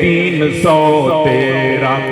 313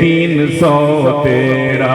313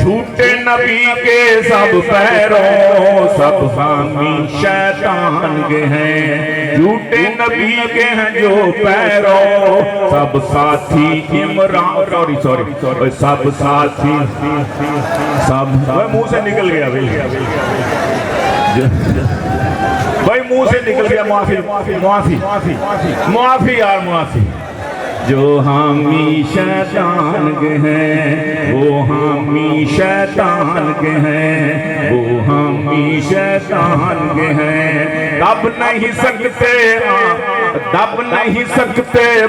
झूठे नबी के सब पैरों सब हामी शैतान के हैं झूठे नबी के हैं जो पैरों सब साथी इमरान सॉरी सब साथी सब मुंह से निकल गया भाई मुंह से निकल गया मुआफी यार मुआफी जो हामी शैतान के हैं वो हामी शैतान के हैं वो हामी शैतान के हैं दब नहीं सकते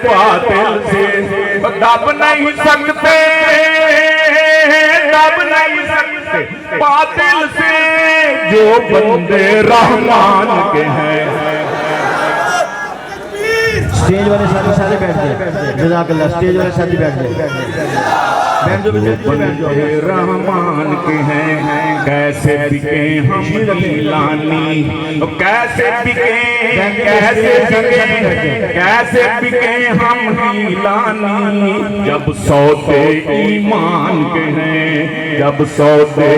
बातिल से दब नहीं सकते बातिल से जो बंदे रहमान के हैं स्टेज वाले साथी सारे बैठ गए जज़ाकल्लाह स्टेज वाले साथी बैठ गए बैठ जो रहमान के हैं कैसे बिके हम लानी कैसे बिके हम लानी जब सौदे ईमान के हैं जब सौदे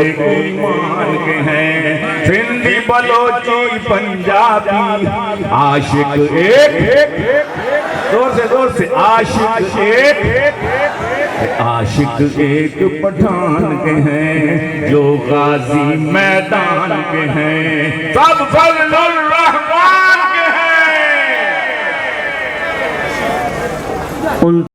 ईमान के हैं सिंधी बलोची पंजाबी आशिक एक जोर से आशिक एक पठान के हैं जो गाजी मैदान के हैं सब फजलुर रहमान के हैं